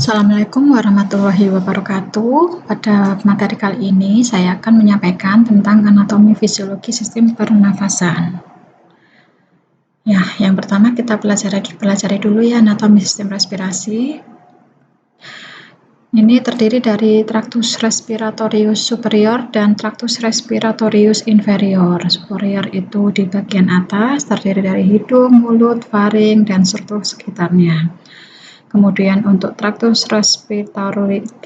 Assalamualaikum warahmatullahi wabarakatuh. Pada materi kali ini saya akan menyampaikan tentang anatomi fisiologi sistem pernafasan. Ya, yang pertama kita pelajari dulu ya anatomi sistem respirasi. Ini terdiri dari traktus respiratorius superior dan traktus respiratorius inferior. Superior itu di bagian atas, terdiri dari hidung, mulut, faring, dan struktur sekitarnya. Kemudian untuk traktus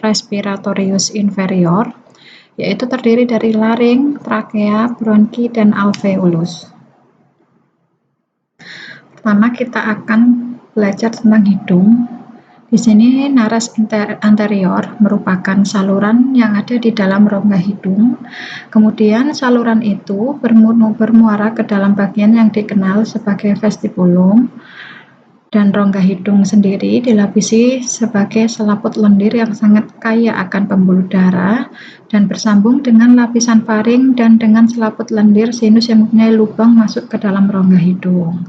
respiratorius inferior, yaitu terdiri dari laring, trakea, bronki, dan alveolus. Pertama kita akan belajar tentang hidung. Di sini naras anterior merupakan saluran yang ada di dalam rongga hidung. Kemudian saluran itu bermuara ke dalam bagian yang dikenal sebagai vestibulum. Dan rongga hidung sendiri dilapisi sebagai selaput lendir yang sangat kaya akan pembuluh darah dan bersambung dengan lapisan faring dan dengan selaput lendir sinus yang mempunyai lubang masuk ke dalam rongga hidung.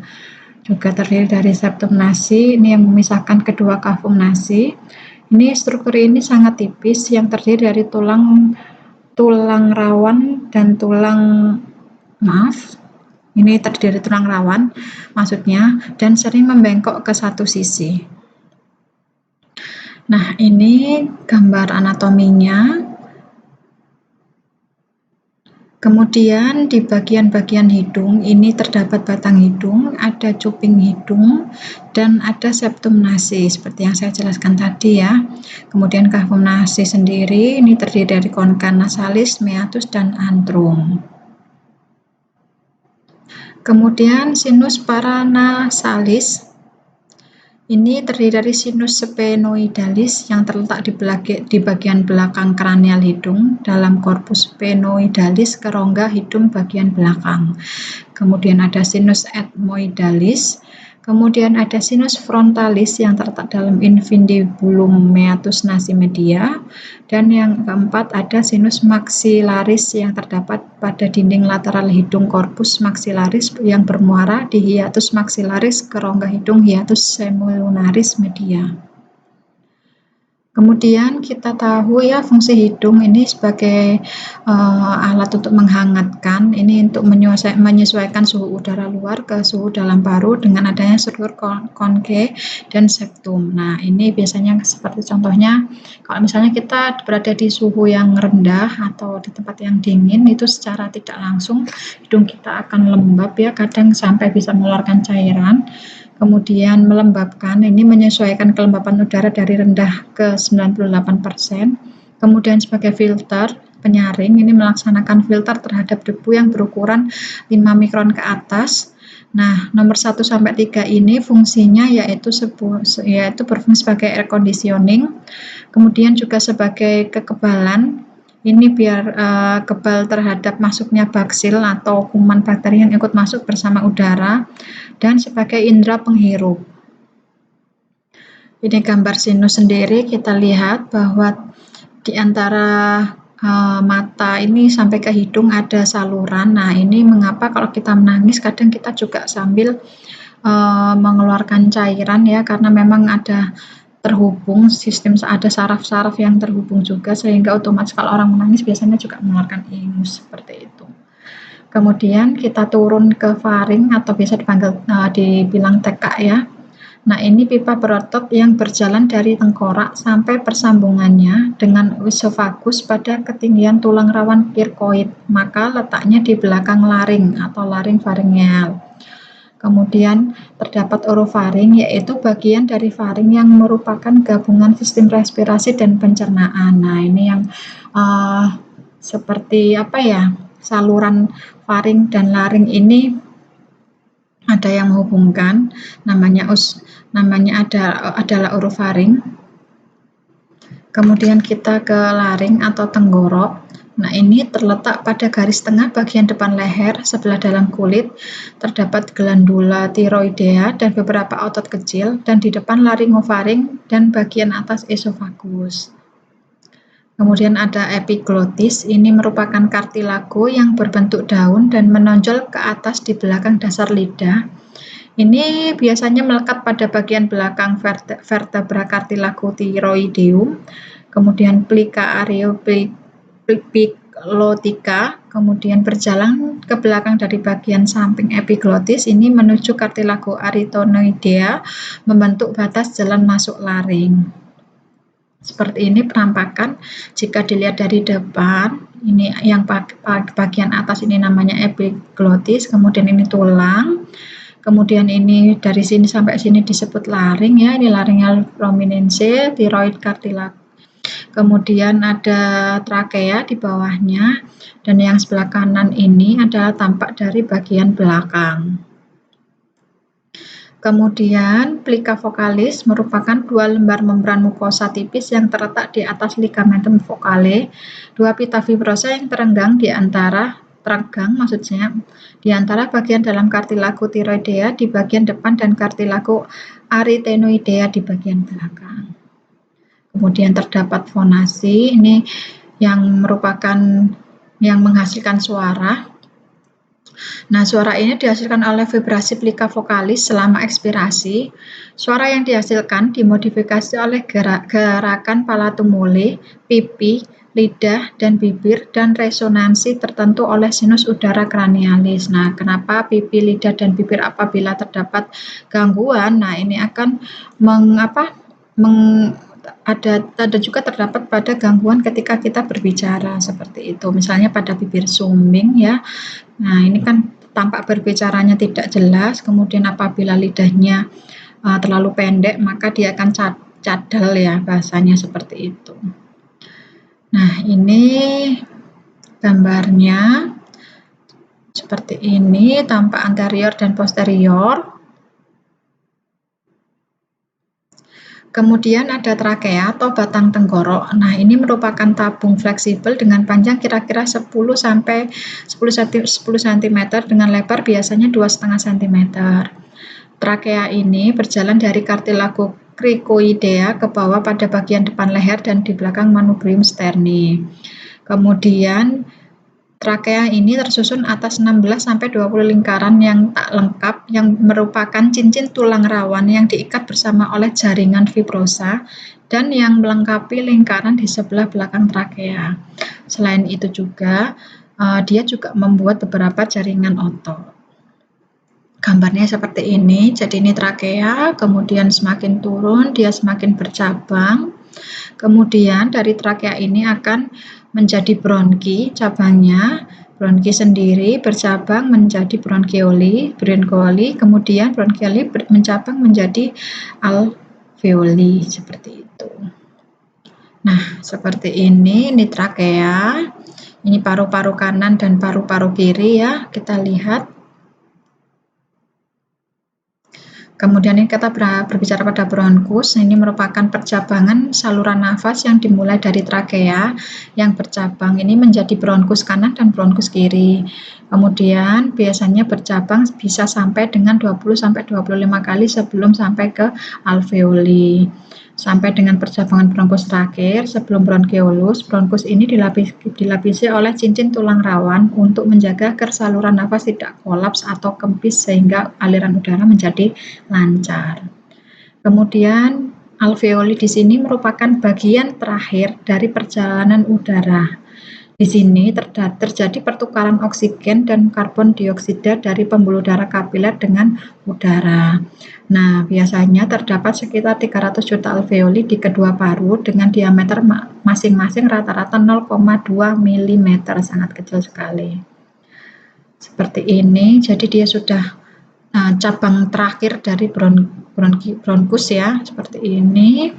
Juga terdiri dari septum nasi, ini yang memisahkan kedua kafum nasi. Ini struktur ini sangat tipis yang terdiri dari tulang rawan dan ini terdiri dari tulang rawan maksudnya, dan sering membengkok ke satu sisi. Nah, ini gambar anatominya. Kemudian di bagian-bagian hidung ini terdapat batang hidung, ada cuping hidung, dan ada septum nasi seperti yang saya jelaskan tadi ya. Kemudian kafum nasi sendiri ini terdiri dari concha nasalis, meatus, dan antrum. Kemudian sinus paranasalis ini terdiri dari sinus sphenoidalis yang terletak di bagian belakang kranial hidung dalam korpus sphenoidalis ke rongga hidung bagian belakang. Kemudian ada sinus ethmoidalis, kemudian ada sinus frontalis yang terletak dalam infundibulum meatus nasi media, dan yang keempat ada sinus maxillaris yang terdapat pada dinding lateral hidung korpus maxillaris yang bermuara di hiatus maxillaris ke rongga hidung hiatus semilunaris media. Kemudian kita tahu ya fungsi hidung ini sebagai alat untuk menghangatkan, ini untuk menyesuaikan suhu udara luar ke suhu dalam paru dengan adanya struktur konke dan septum. Nah, ini biasanya seperti contohnya kalau misalnya kita berada di suhu yang rendah atau di tempat yang dingin, itu secara tidak langsung hidung kita akan lembab ya, kadang sampai bisa mengeluarkan cairan. Kemudian melembabkan, ini menyesuaikan kelembapan udara dari rendah ke 98%. Kemudian sebagai filter, penyaring, ini melaksanakan filter terhadap debu yang berukuran 5 mikron ke atas. Nah, nomor 1-3 ini fungsinya yaitu berfungsi sebagai air conditioning, kemudian juga sebagai kekebalan, ini biar kebal terhadap masuknya baksil atau kuman bakteri yang ikut masuk bersama udara, dan sebagai indera penghirup. Ini gambar sinus sendiri, kita lihat bahwa di antara mata ini sampai ke hidung ada saluran. Nah, ini mengapa kalau kita menangis kadang kita juga sambil mengeluarkan cairan ya, karena memang ada terhubung sistem, ada saraf-saraf yang terhubung juga, sehingga otomatis kalau orang menangis biasanya juga mengeluarkan ingus seperti itu. Kemudian kita turun ke faring atau biasa dibilang tekak ya. Nah, ini pipa berotot yang berjalan dari tengkorak sampai persambungannya dengan esofagus pada ketinggian tulang rawan kirkoid, maka letaknya di belakang laring atau laring faringeal. Kemudian terdapat orofaring, yaitu bagian dari faring yang merupakan gabungan sistem respirasi dan pencernaan. Nah, ini yang seperti saluran faring dan laring ini ada yang menghubungkan, namanya adalah orofaring. Kemudian kita ke laring atau tenggorok. Nah, ini terletak pada garis tengah bagian depan leher sebelah dalam kulit. Terdapat glandula tiroidea dan beberapa otot kecil, dan di depan laringofaring dan bagian atas esofagus. Kemudian ada epiglotis, ini merupakan kartilago yang berbentuk daun dan menonjol ke atas di belakang dasar lidah. Ini biasanya melekat pada bagian belakang vertebra cartilago-thyroideum, kemudian plica areopilotika, kemudian berjalan ke belakang dari bagian samping epiglotis ini menuju cartilago arytenoidea, membentuk batas jalan masuk laring. Seperti ini penampakan jika dilihat dari depan. Ini yang bagian atas ini namanya epiglotis, kemudian ini tulang, kemudian ini dari sini sampai sini disebut laring ya, ini laryngeal prominence, thyroid cartilage. Kemudian ada trakea di bawahnya, dan yang sebelah kanan ini adalah tampak dari bagian belakang. Kemudian plica vocalis merupakan dua lembar membran mukosa tipis yang terletak di atas ligamentum vocale, dua pita fibrosa yang terenggang di antara bagian dalam cartilago thyroidea di bagian depan dan cartilago arytenoidea di bagian belakang. Kemudian terdapat fonasi, ini yang merupakan yang menghasilkan suara. Nah, suara ini dihasilkan oleh vibrasi plica vocalis selama ekspirasi. Suara yang dihasilkan dimodifikasi oleh gerakan palatum mole, pipi, lidah, dan bibir, dan resonansi tertentu oleh sinus udara cranialis. Nah, kenapa pipi, lidah, dan bibir apabila terdapat gangguan? Nah, ini akan ada juga terdapat pada gangguan ketika kita berbicara seperti itu. Misalnya pada bibir sumbing ya. Nah, ini kan tampak berbicaranya tidak jelas, kemudian apabila lidahnya terlalu pendek, maka dia akan cadel ya, bahasanya seperti itu. Nah, ini gambarnya seperti ini, tampak anterior dan posterior. Kemudian ada trakea atau batang tenggorok. Nah, ini merupakan tabung fleksibel dengan panjang kira-kira 10 cm dengan lebar biasanya 2,5 cm. Trakea ini berjalan dari cartilago cricoidea ke bawah pada bagian depan leher dan di belakang manubrium sterni. Kemudian trakea ini tersusun atas 16-20 lingkaran yang tak lengkap yang merupakan cincin tulang rawan yang diikat bersama oleh jaringan fibrosa dan yang melengkapi lingkaran di sebelah belakang trakea. Selain itu juga, dia juga membuat beberapa jaringan otot. Gambarnya seperti ini, jadi ini trakea, kemudian semakin turun dia semakin bercabang. Kemudian dari trakea ini akan menjadi bronki, cabangnya, bronki sendiri bercabang menjadi bronkioli, kemudian bronkioli mencabang menjadi alveoli, seperti itu. Nah, seperti ini trakea, ini paru-paru kanan dan paru-paru kiri ya, kita lihat. Kemudian ini kita berbicara pada bronkus, ini merupakan percabangan saluran nafas yang dimulai dari trakea yang bercabang ini menjadi bronkus kanan dan bronkus kiri. Kemudian biasanya bercabang bisa sampai dengan 20-25 kali sebelum sampai ke alveoli. Sampai dengan percabangan bronkus terakhir sebelum bronkeolus, bronkus ini dilapisi oleh cincin tulang rawan untuk menjaga agar saluran nafas tidak kolaps atau kempis sehingga aliran udara menjadi lancar. Kemudian alveoli di sini merupakan bagian terakhir dari perjalanan udara. Di sini terjadi pertukaran oksigen dan karbon dioksida dari pembuluh darah kapiler dengan udara. Nah, biasanya terdapat sekitar 300 juta alveoli di kedua paru dengan diameter masing-masing rata-rata 0,2 mm, sangat kecil sekali. Seperti ini, jadi dia sudah cabang terakhir dari bronkus ya, seperti ini.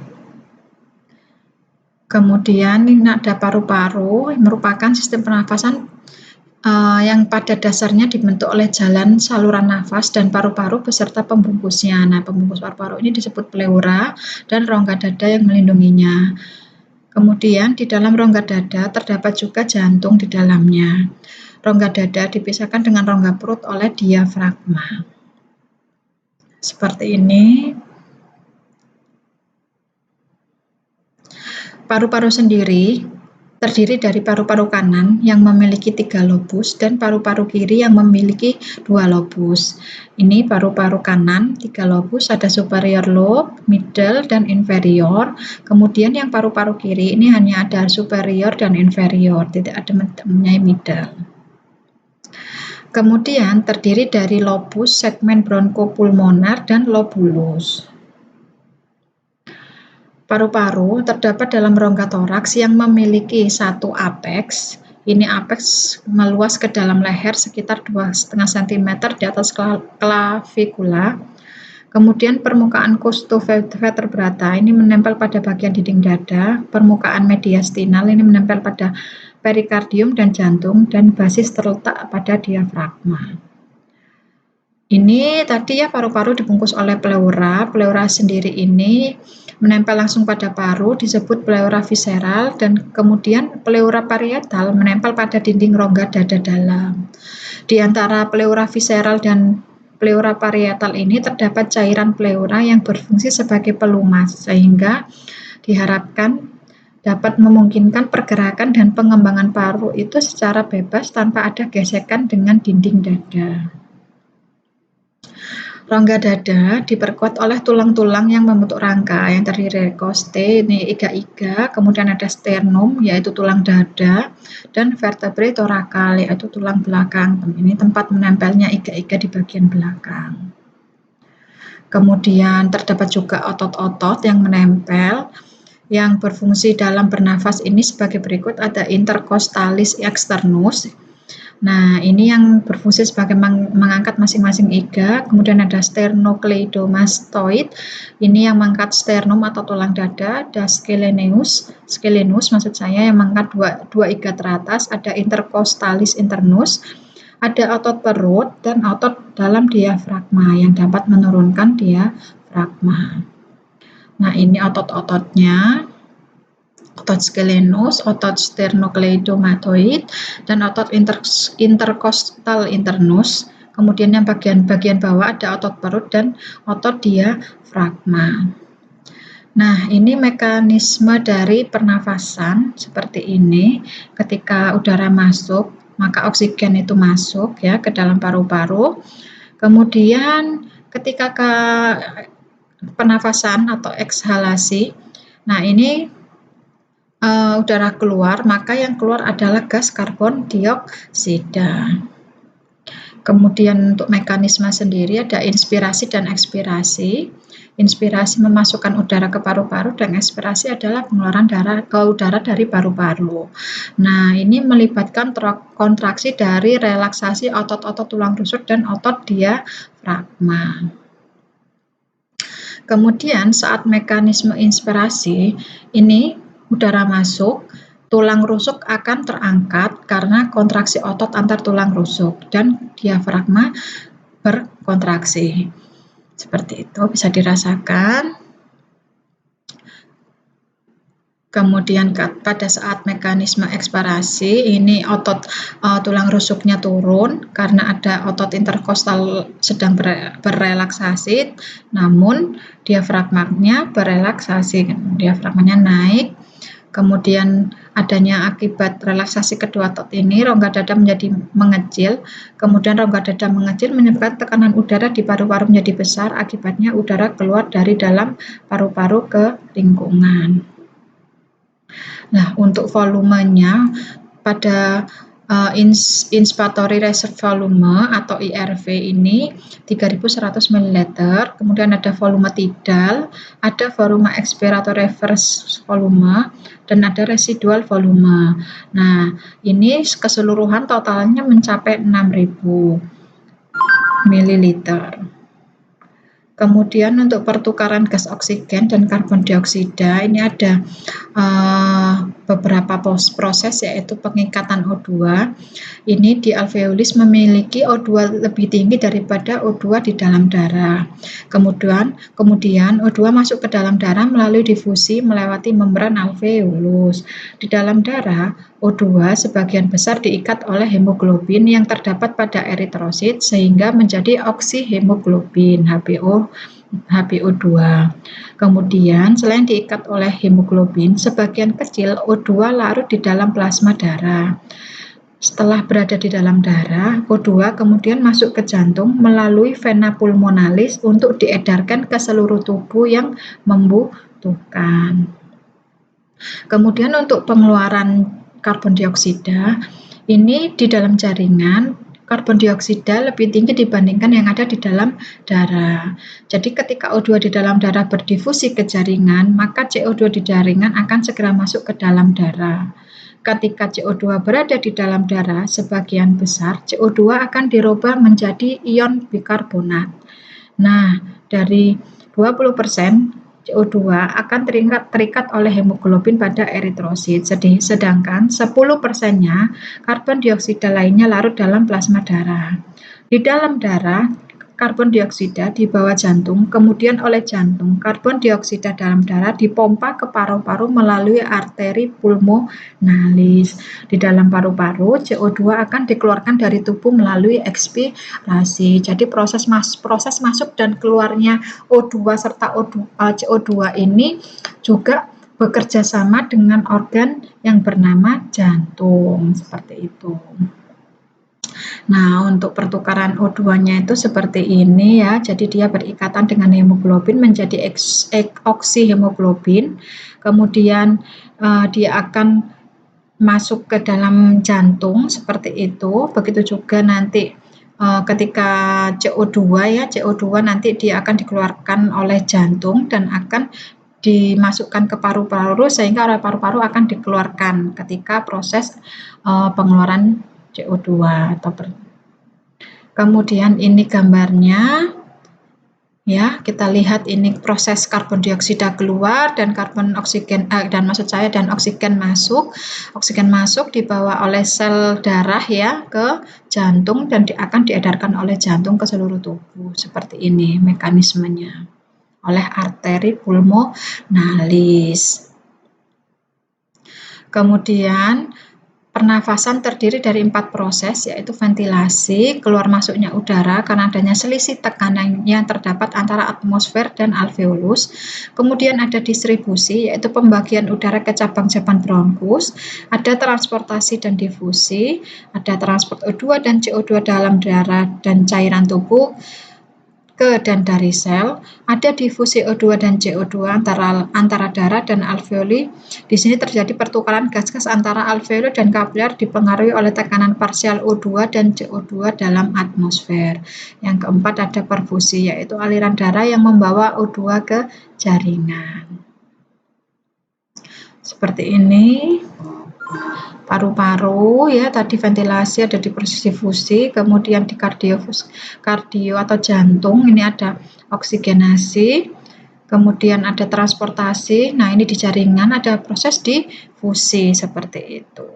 Kemudian ini ada paru-paru, merupakan sistem pernafasan yang pada dasarnya dibentuk oleh jalan saluran nafas dan paru-paru beserta pembungkusnya. Nah, pembungkus paru-paru ini disebut pleura dan rongga dada yang melindunginya. Kemudian di dalam rongga dada terdapat juga jantung di dalamnya. Rongga dada dipisahkan dengan rongga perut oleh diafragma. Seperti ini. Paru-paru sendiri terdiri dari paru-paru kanan yang memiliki 3 lobus dan paru-paru kiri yang memiliki 2 lobus. Ini paru-paru kanan 3 lobus, ada superior lobe, middle, dan inferior. Kemudian yang paru-paru kiri ini hanya ada superior dan inferior, tidak ada mempunyai middle. Kemudian terdiri dari lobus, segmen bronkopulmonar, dan lobulus. Paru-paru terdapat dalam rongga toraks yang memiliki satu apeks. Ini apeks meluas ke dalam leher sekitar 2,5 cm di atas klavikula. Kemudian permukaan costovertebrata ini menempel pada bagian dinding dada, permukaan mediastinal ini menempel pada perikardium dan jantung, dan basis terletak pada diafragma. Ini tadi ya paru-paru dibungkus oleh pleura. Pleura sendiri ini menempel langsung pada paru, disebut pleura visceral, dan kemudian pleura parietal menempel pada dinding rongga dada dalam. Di antara pleura visceral dan pleura parietal ini terdapat cairan pleura yang berfungsi sebagai pelumas, sehingga diharapkan dapat memungkinkan pergerakan dan pengembangan paru itu secara bebas tanpa ada gesekan dengan dinding dada. Rongga dada diperkuat oleh tulang-tulang yang membentuk rangka yang terdiri dari costae, ini iga-iga, kemudian ada sternum yaitu tulang dada, dan vertebrae thoracal yaitu tulang belakang. Ini tempat menempelnya iga-iga di bagian belakang. Kemudian terdapat juga otot-otot yang menempel yang berfungsi dalam bernafas ini sebagai berikut. Ada intercostalis externus. Nah, ini yang berfungsi sebagai mengangkat masing-masing iga. Kemudian ada sternocleidomastoid, ini yang mengangkat sternum atau tulang dada. Ada scalenus maksud saya yang mengangkat dua iga teratas. Ada intercostalis internus, ada otot perut dan otot dalam diafragma yang dapat menurunkan diafragma. Nah, ini otot-ototnya. Otot scalenus, otot sternocleidomatoid, dan otot intercostal internus. Kemudian yang bagian bawah ada otot perut dan otot diafragma. Nah, ini mekanisme dari pernafasan seperti ini. Ketika udara masuk, maka oksigen itu masuk ya ke dalam paru-paru. Kemudian ketika ke pernafasan atau ekshalasi, nah ini udara keluar, maka yang keluar adalah gas karbon dioksida. Kemudian untuk mekanisme sendiri ada inspirasi dan ekspirasi. Inspirasi memasukkan udara ke paru-paru dan ekspirasi adalah pengeluaran udara dari paru-paru. Nah, ini melibatkan kontraksi dari relaksasi otot-otot tulang rusuk dan otot diafragma. Kemudian saat mekanisme inspirasi ini udara masuk, tulang rusuk akan terangkat karena kontraksi otot antar tulang rusuk dan diafragma berkontraksi. Seperti itu bisa dirasakan. Kemudian pada saat mekanisme ekspirasi ini otot tulang rusuknya turun karena ada otot interkostal sedang berrelaksasi, namun diafragmanya berrelaksasi, diafragmanya naik. Kemudian adanya akibat relaksasi kedua otot ini, rongga dada menjadi mengecil. Kemudian rongga dada mengecil menyebabkan tekanan udara di paru-paru menjadi besar. Akibatnya udara keluar dari dalam paru-paru ke lingkungan. Nah, untuk volumenya pada inspiratory reserve volume atau IRV ini 3.100 ml, kemudian ada volume tidal, ada volume expiratory reverse volume, dan ada residual volume. Nah, ini keseluruhan totalnya mencapai 6.000 ml. Kemudian untuk pertukaran gas oksigen dan karbon dioksida ini ada beberapa proses, yaitu pengikatan O2. Ini di alveolis memiliki O2 lebih tinggi daripada O2 di dalam darah. Kemudian O2 masuk ke dalam darah melalui difusi melewati membran alveolus. Di dalam darah O2 sebagian besar diikat oleh hemoglobin yang terdapat pada eritrosit sehingga menjadi oksihemoglobin HbO HbO2. Kemudian selain diikat oleh hemoglobin, sebagian kecil O2 larut di dalam plasma darah. Setelah berada di dalam darah, O2 kemudian masuk ke jantung melalui vena pulmonalis untuk diedarkan ke seluruh tubuh yang membutuhkan. Kemudian untuk pengeluaran karbon dioksida, ini di dalam jaringan karbon dioksida lebih tinggi dibandingkan yang ada di dalam darah. Jadi ketika O2 di dalam darah berdifusi ke jaringan, maka CO2 di jaringan akan segera masuk ke dalam darah. Ketika CO2 berada di dalam darah, sebagian besar CO2 akan dirubah menjadi ion bikarbonat. Nah, dari 20% CO2 akan terikat oleh hemoglobin pada eritrosit, sedangkan 10%-nya karbon dioksida lainnya larut dalam plasma darah. Di dalam darah, karbon dioksida dibawa jantung, kemudian oleh jantung, karbon dioksida dalam darah dipompa ke paru-paru melalui arteri pulmonalis. Di dalam paru-paru, CO2 akan dikeluarkan dari tubuh melalui ekspirasi. Jadi proses masuk dan keluarnya O2 serta CO2 ini juga bekerja sama dengan organ yang bernama jantung, seperti itu. Nah, untuk pertukaran O2-nya itu seperti ini ya. Jadi dia berikatan dengan hemoglobin menjadi oksihemoglobin. Kemudian dia akan masuk ke dalam jantung seperti itu. Begitu juga nanti ketika CO2 ya, CO2 nanti dia akan dikeluarkan oleh jantung dan akan dimasukkan ke paru-paru sehingga oleh paru-paru akan dikeluarkan ketika proses pengeluaran CO2 atau kemudian ini gambarnya ya, kita lihat ini proses karbon dioksida keluar dan oksigen masuk. Oksigen masuk dibawa oleh sel darah ya ke jantung dan akan diedarkan oleh jantung ke seluruh tubuh. Seperti ini mekanismenya oleh arteri pulmonalis. Kemudian pernafasan terdiri dari 4 proses, yaitu ventilasi, keluar masuknya udara karena adanya selisih tekanan yang terdapat antara atmosfer dan alveolus. Kemudian ada distribusi, yaitu pembagian udara ke cabang-cabang bronkus. Ada transportasi dan difusi, ada transport O2 dan CO2 dalam darah dan cairan tubuh ke dan dari sel, ada difusi O2 dan CO2 antara darah dan alveoli. Di sini terjadi pertukaran gas-gas antara alveoli dan kapiler dipengaruhi oleh tekanan parsial O2 dan CO2 dalam atmosfer. Yang keempat ada perfusi, yaitu aliran darah yang membawa O2 ke jaringan. Seperti ini. Paru-paru ya, tadi ventilasi, ada di proses difusi, kemudian di kardio atau jantung ini ada oksigenasi, kemudian ada transportasi. Nah, ini di jaringan ada proses difusi seperti itu.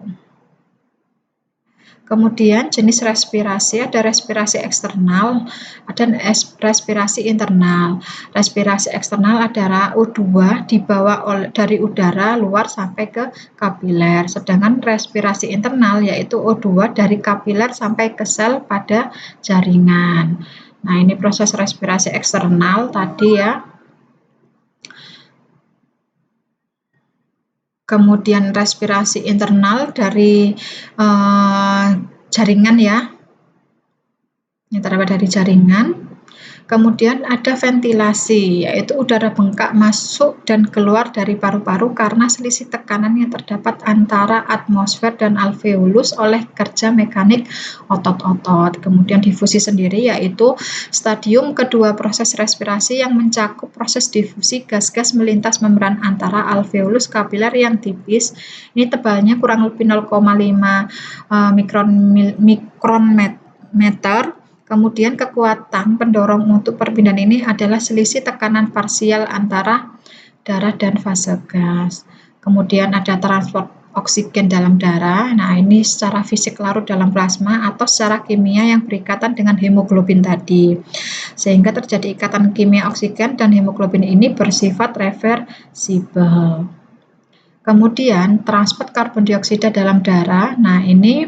Kemudian jenis respirasi, ada respirasi eksternal, ada respirasi internal. Respirasi eksternal adalah O2 dibawa dari udara luar sampai ke kapiler. Sedangkan respirasi internal yaitu O2 dari kapiler sampai ke sel pada jaringan. Nah, ini proses respirasi eksternal tadi ya. Kemudian respirasi internal dari jaringan ya, yang terdapat dari jaringan. Kemudian ada ventilasi, yaitu udara bengkak masuk dan keluar dari paru-paru karena selisih tekanan yang terdapat antara atmosfer dan alveolus oleh kerja mekanik otot-otot. Kemudian difusi sendiri yaitu stadium kedua proses respirasi yang mencakup proses difusi gas-gas melintas membran antara alveolus kapiler yang tipis. Ini tebalnya kurang lebih 0,5 mikrometer. Kemudian kekuatan pendorong untuk perpindahan ini adalah selisih tekanan parsial antara darah dan fase gas. Kemudian ada transport oksigen dalam darah. Nah, ini secara fisik larut dalam plasma atau secara kimia yang berikatan dengan hemoglobin tadi. Sehingga terjadi ikatan kimia oksigen dan hemoglobin ini bersifat reversibel. Kemudian transport karbon dioksida dalam darah. Nah, ini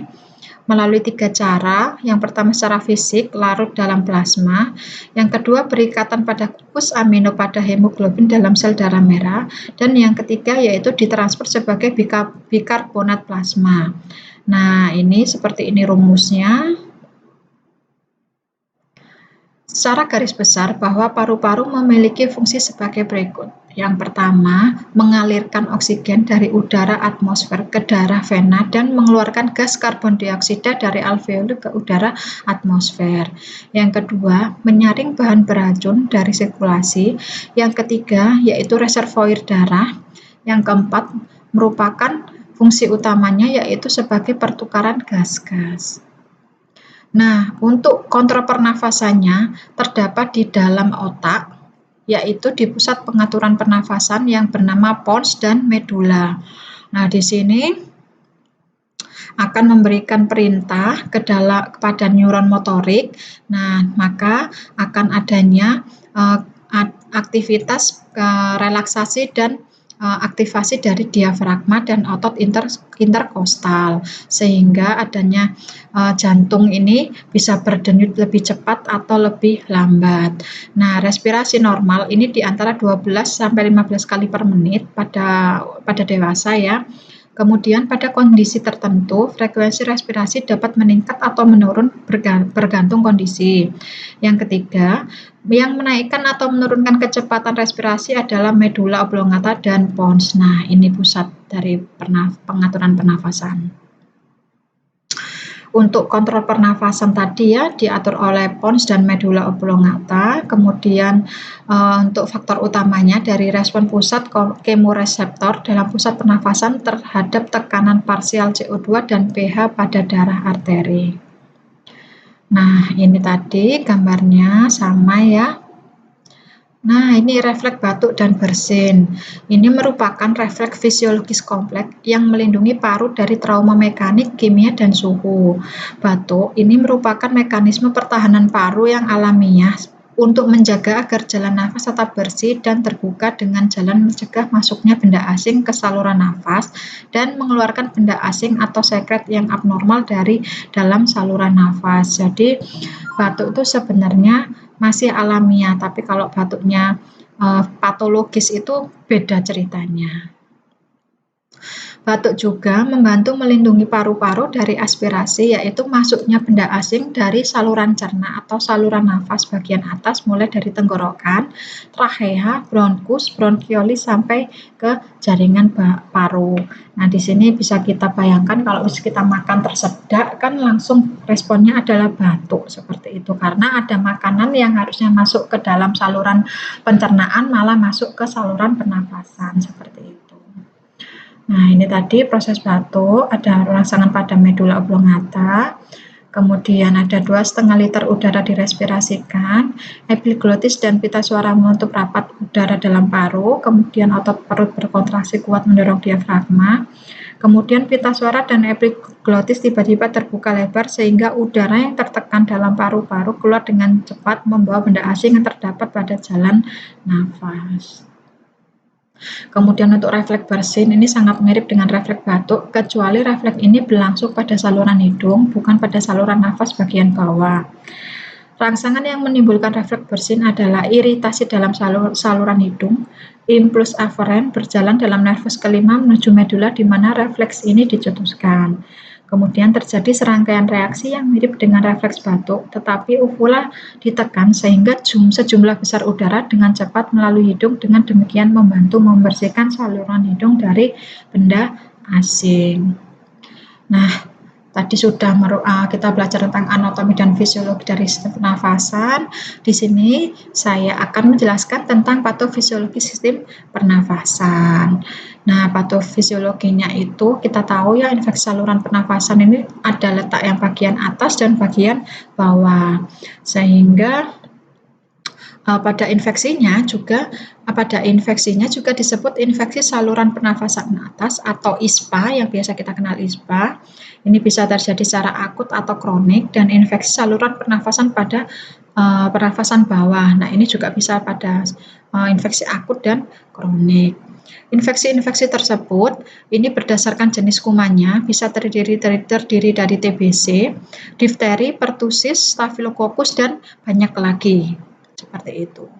melalui 3 cara. Yang pertama secara fisik, larut dalam plasma. Yang kedua berikatan pada gugus amino pada hemoglobin dalam sel darah merah. Dan yang ketiga yaitu ditransfer sebagai bikarbonat plasma. Nah, ini seperti ini rumusnya. Secara garis besar bahwa paru-paru memiliki fungsi sebagai berikut. Yang pertama, mengalirkan oksigen dari udara atmosfer ke darah vena dan mengeluarkan gas karbon dioksida dari alveoli ke udara atmosfer. Yang kedua, menyaring bahan beracun dari sirkulasi. Yang ketiga, yaitu reservoir darah. Yang keempat, merupakan fungsi utamanya yaitu sebagai pertukaran gas-gas. Nah, untuk kontrol pernafasannya terdapat di dalam otak, yaitu di pusat pengaturan pernafasan yang bernama pons dan medula. Nah, di sini akan memberikan perintah kepada neuron motorik. Nah, maka akan adanya aktivitas relaksasi dan aktivasi dari diafragma dan otot interkostal, sehingga adanya jantung ini bisa berdenyut lebih cepat atau lebih lambat. Nah, respirasi normal ini di antara 12 sampai 15 kali per menit pada dewasa ya. Kemudian pada kondisi tertentu, frekuensi respirasi dapat meningkat atau menurun bergantung kondisi. Yang ketiga, yang menaikkan atau menurunkan kecepatan respirasi adalah medula oblongata dan pons. Nah, ini pusat dari pengaturan pernafasan. Untuk kontrol pernafasan tadi ya diatur oleh pons dan medula oblongata. Kemudian untuk faktor utamanya dari respon pusat kemoreseptor dalam pusat pernafasan terhadap tekanan parsial CO2 dan pH pada darah arteri. Nah, ini tadi gambarnya sama ya. Nah, ini refleks batuk dan bersin. Ini merupakan refleks fisiologis kompleks yang melindungi paru dari trauma mekanik, kimia, dan suhu. Batuk ini merupakan mekanisme pertahanan paru yang alamiah untuk menjaga agar jalan nafas tetap bersih dan terbuka dengan jalan mencegah masuknya benda asing ke saluran nafas dan mengeluarkan benda asing atau sekret yang abnormal dari dalam saluran nafas. Jadi, batuk itu sebenarnya masih alamiah, tapi kalau batuknya patologis itu beda ceritanya. Batuk juga membantu melindungi paru-paru dari aspirasi, yaitu masuknya benda asing dari saluran cerna atau saluran nafas bagian atas mulai dari tenggorokan, trachea, bronkus, bronkioli sampai ke jaringan paru. Nah, di sini bisa kita bayangkan kalau kita makan tersedak kan langsung responnya adalah batuk seperti itu, karena ada makanan yang harusnya masuk ke dalam saluran pencernaan malah masuk ke saluran pernapasan seperti itu. Nah, ini tadi proses batuk, ada rangsangan pada medula oblongata, kemudian ada 2,5 liter udara direspirasikan, epiglotis dan pita suara menutup rapat udara dalam paru, kemudian otot perut berkontraksi kuat mendorong diafragma, kemudian pita suara dan epiglotis tiba-tiba terbuka lebar sehingga udara yang tertekan dalam paru-paru keluar dengan cepat membawa benda asing yang terdapat pada jalan nafas. Kemudian untuk refleks bersin ini sangat mirip dengan refleks batuk, kecuali refleks ini berlangsung pada saluran hidung, bukan pada saluran nafas bagian bawah. Rangsangan yang menimbulkan refleks bersin adalah iritasi dalam saluran hidung, impuls aferen berjalan dalam nervus kelima menuju medula di mana refleks ini dicetuskan. Kemudian terjadi serangkaian reaksi yang mirip dengan refleks batuk, tetapi uvula ditekan sehingga sejumlah besar udara dengan cepat melalui hidung, dengan demikian membantu membersihkan saluran hidung dari benda asing. Nah, tadi sudah kita belajar tentang anatomi dan fisiologi dari sistem pernafasan. Di sini saya akan menjelaskan tentang patofisiologi sistem pernafasan. Nah, patofisiologinya itu kita tahu ya, infeksi saluran pernafasan ini ada letak yang bagian atas dan bagian bawah. Sehingga pada infeksinya juga disebut infeksi saluran pernafasan atas atau ISPA, yang biasa kita kenal ISPA. Ini bisa terjadi secara akut atau kronik, dan infeksi saluran pernafasan pada pernafasan bawah. Nah, ini juga bisa pada infeksi akut dan kronik. Infeksi-infeksi tersebut ini berdasarkan jenis kumannya bisa terdiri dari TBC, difteri, pertusis, staphylococcus, dan banyak lagi. Seperti itu.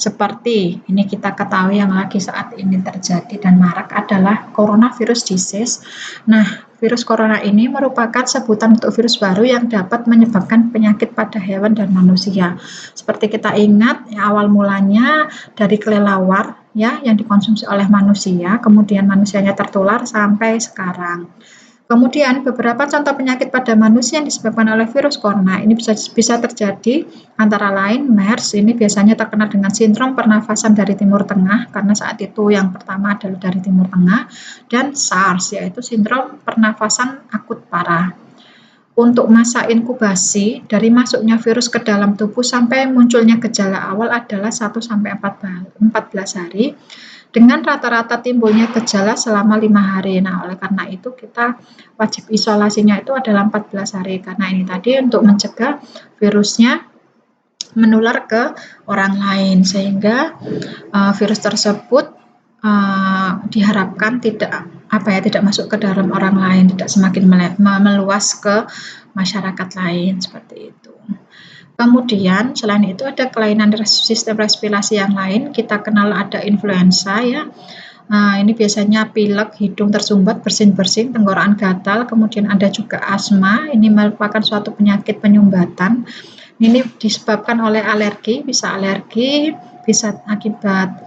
Seperti ini kita ketahui yang lagi saat ini terjadi dan marak adalah coronavirus disease. Nah, virus corona ini merupakan sebutan untuk virus baru yang dapat menyebabkan penyakit pada hewan dan manusia. Seperti kita ingat, ya, awal mulanya dari kelelawar ya yang dikonsumsi oleh manusia, kemudian manusianya tertular sampai sekarang. Kemudian beberapa contoh penyakit pada manusia yang disebabkan oleh virus corona ini bisa terjadi antara lain MERS, ini biasanya terkenal dengan sindrom pernafasan dari Timur Tengah karena saat itu yang pertama adalah dari Timur Tengah, dan SARS yaitu sindrom pernafasan akut parah. Untuk masa inkubasi dari masuknya virus ke dalam tubuh sampai munculnya gejala awal adalah 1 sampai 14 hari dengan rata-rata timbulnya gejala selama 5 hari. Nah, oleh karena itu kita wajib isolasinya itu adalah 14 hari karena ini tadi untuk mencegah virusnya menular ke orang lain sehingga virus tersebut diharapkan tidak masuk ke dalam orang lain, tidak semakin meluas ke masyarakat lain seperti itu. Kemudian selain itu ada kelainan sistem respirasi yang lain, kita kenal ada influenza ya. Nah, ini biasanya pilek, hidung tersumbat, bersin-bersin, tenggorokan gatal, kemudian ada juga asma, ini merupakan suatu penyakit penyumbatan. Ini disebabkan oleh alergi, bisa akibat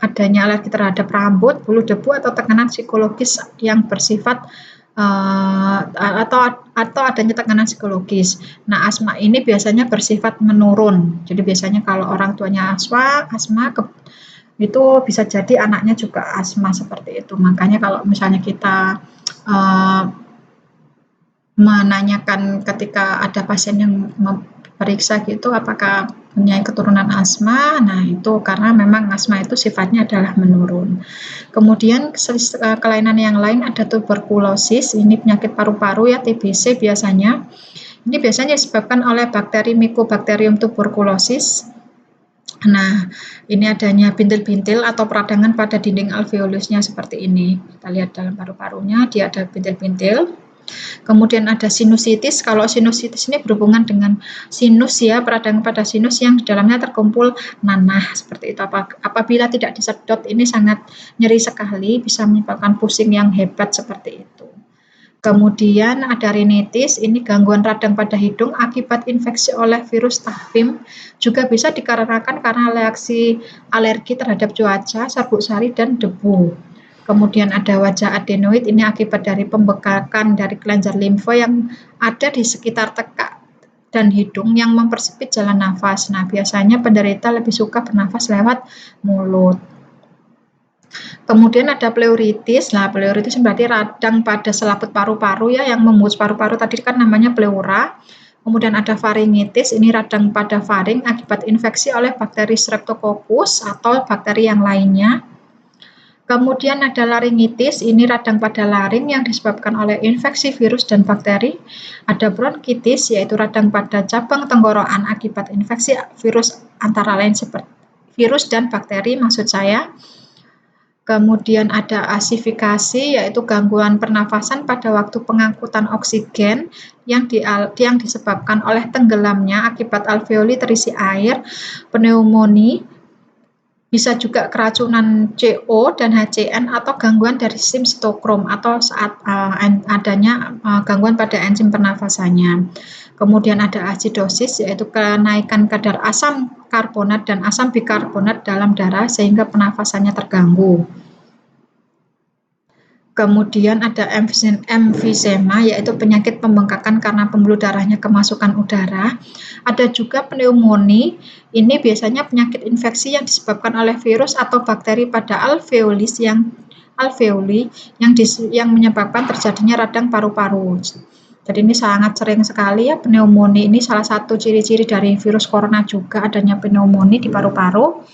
adanya alergi terhadap rambut, bulu debu, atau tekanan psikologis yang bersifat atau adanya tekanan psikologis. Nah, asma ini biasanya bersifat menurun. Jadi biasanya kalau orang tuanya asma itu bisa jadi anaknya juga asma seperti itu. Makanya kalau misalnya kita menanyakan ketika ada pasien yang periksa gitu apakah punya keturunan asma, nah itu karena memang asma itu sifatnya adalah menurun. Kemudian kelainan yang lain ada tuberkulosis, ini penyakit paru-paru ya, TBC biasanya. Ini biasanya disebabkan oleh bakteri Mycobacterium tuberculosis. Nah, ini adanya bintil-bintil atau peradangan pada dinding alveolusnya seperti ini. Kita lihat dalam paru-parunya dia ada bintil-bintil. Kemudian ada sinusitis. Kalau sinusitis ini berhubungan dengan sinus ya, peradangan pada sinus yang di dalamnya terkumpul nanah seperti itu. Apabila tidak disedot ini sangat nyeri sekali, bisa menyebabkan pusing yang hebat seperti itu. Kemudian ada rinitis, ini gangguan radang pada hidung akibat infeksi oleh virus tahpim, juga bisa dikarenakan karena reaksi alergi terhadap cuaca, serbuk sari, dan debu. Kemudian ada wajah adenoid, ini akibat dari pembekakan dari kelenjar limfa yang ada di sekitar tekak dan hidung yang mempersempit jalan nafas. Nah, biasanya penderita lebih suka bernafas lewat mulut. Kemudian ada pleuritis. Nah, pleuritis berarti radang pada selaput paru-paru ya, yang membungkus paru-paru tadi kan namanya pleura. Kemudian ada faringitis, ini radang pada faring akibat infeksi oleh bakteri Streptococcus atau bakteri yang lainnya. Kemudian ada laringitis, ini radang pada laring yang disebabkan oleh infeksi virus dan bakteri. Ada bronkitis, yaitu radang pada cabang tenggorokan akibat infeksi virus antara lain seperti virus dan bakteri maksud saya. Kemudian ada asifikasi, yaitu gangguan pernafasan pada waktu pengangkutan oksigen yang disebabkan oleh tenggelamnya akibat alveoli terisi air, pneumonia. Bisa juga keracunan CO dan HCN atau gangguan dari sistem sitokrom atau saat adanya gangguan pada enzim pernafasannya. Kemudian ada asidosis, yaitu kenaikan kadar asam karbonat dan asam bikarbonat dalam darah sehingga pernafasannya terganggu. Kemudian ada emfisema, yaitu penyakit pembengkakan karena pembuluh darahnya kemasukan udara. Ada juga pneumonia, ini biasanya penyakit infeksi yang disebabkan oleh virus atau bakteri pada alveoli yang menyebabkan terjadinya radang paru-paru. Jadi ini sangat sering sekali ya pneumonia, ini salah satu ciri-ciri dari virus corona juga adanya pneumonia di paru-paru.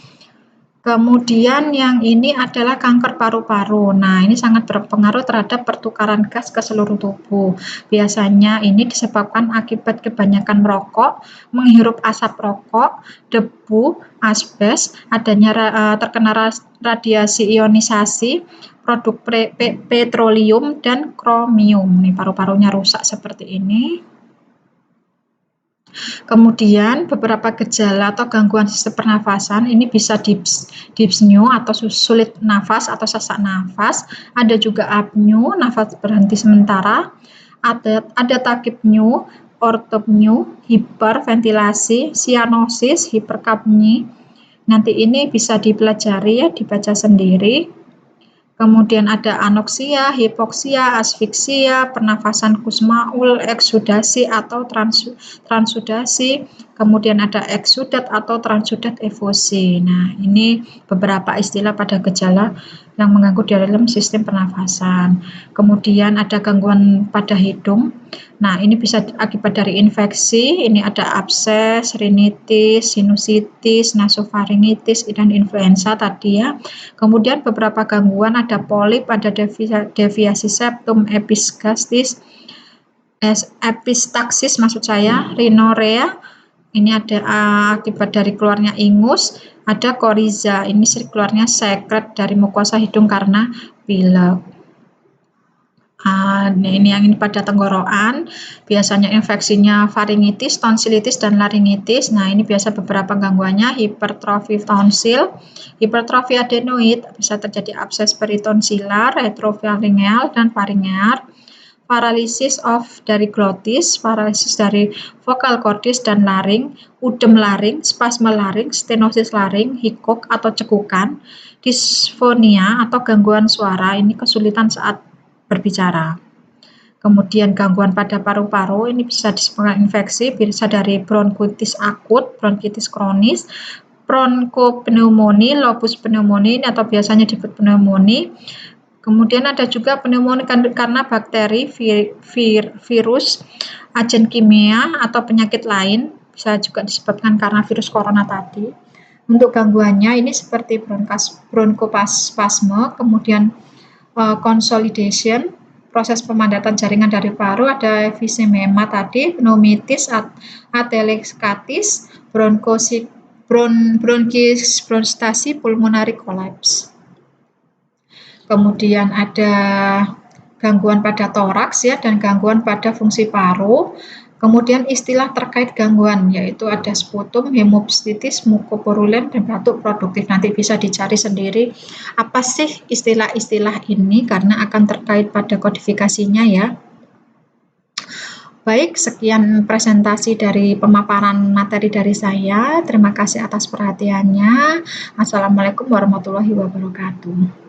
Kemudian yang ini adalah kanker paru-paru. Nah, ini sangat berpengaruh terhadap pertukaran gas ke seluruh tubuh. Biasanya ini disebabkan akibat kebanyakan merokok, menghirup asap rokok, debu, asbes, adanya terkena radiasi ionisasi, produk petroleum dan kromium. Nih, paru-parunya rusak seperti ini. Kemudian beberapa gejala atau gangguan sistem pernafasan ini bisa dyspnea atau sulit nafas atau sesak nafas, ada juga apnea, nafas berhenti sementara, ada takipnea, ortopnea, hiperventilasi, sianosis, hiperkapnia. Nanti ini bisa dipelajari ya, dibaca sendiri. Kemudian ada anoksia, hipoksia, asfiksia, pernafasan kusmaul, eksudasi atau transudasi, kemudian ada eksudat atau transudat efusi. Nah, ini beberapa istilah pada gejala yang mengganggu di dalam sistem pernafasan. Kemudian ada gangguan pada hidung. Nah, ini bisa akibat dari infeksi, ini ada abses, rinitis, sinusitis, nasofaringitis, dan influenza tadi ya. Kemudian beberapa gangguan ada polip, ada deviasi septum, epistaksis maksud saya, rhinorea, ini ada akibat dari keluarnya ingus, ada koriza, ini keluarnya sekret dari mukosa hidung karena pilek. Ini yang ini pada tenggorokan, biasanya infeksinya faringitis, tonsilitis, dan laringitis. Nah, ini biasa beberapa gangguannya, hipertrofi tonsil, hipertrofi adenoid, bisa terjadi abses peritonsilar, retrofaringeal, dan faringeal, paralisis dari glotis, paralisis dari vokal cordis dan laring, udem laring, spasme laring, stenosis laring, hikuk atau cekukan, disfonia atau gangguan suara, ini kesulitan saat berbicara. Kemudian gangguan pada paru-paru ini bisa disebabkan infeksi, bisa dari bronkitis akut, bronkitis kronis, bronkopneumonia, lupus pneumonia atau biasanya disebut pneumonia. Kemudian ada juga pneumonia karena bakteri, virus, agen kimia atau penyakit lain, bisa juga disebabkan karena virus corona tadi. Untuk gangguannya ini seperti bronkospasme, kemudian consolidation, proses pemadatan jaringan dari paru, ada emfisema tadi, pneumitis, atelektasis, bronkiostasi, pulmonary collapse. Kemudian ada gangguan pada toraks ya, dan gangguan pada fungsi paru. Kemudian istilah terkait gangguan yaitu ada sputum, hemopstitis, mukoporulen, dan batuk produktif. Nanti bisa dicari sendiri apa sih istilah-istilah ini karena akan terkait pada kodifikasinya ya. Baik, sekian presentasi dari pemaparan materi dari saya. Terima kasih atas perhatiannya. Assalamualaikum warahmatullahi wabarakatuh.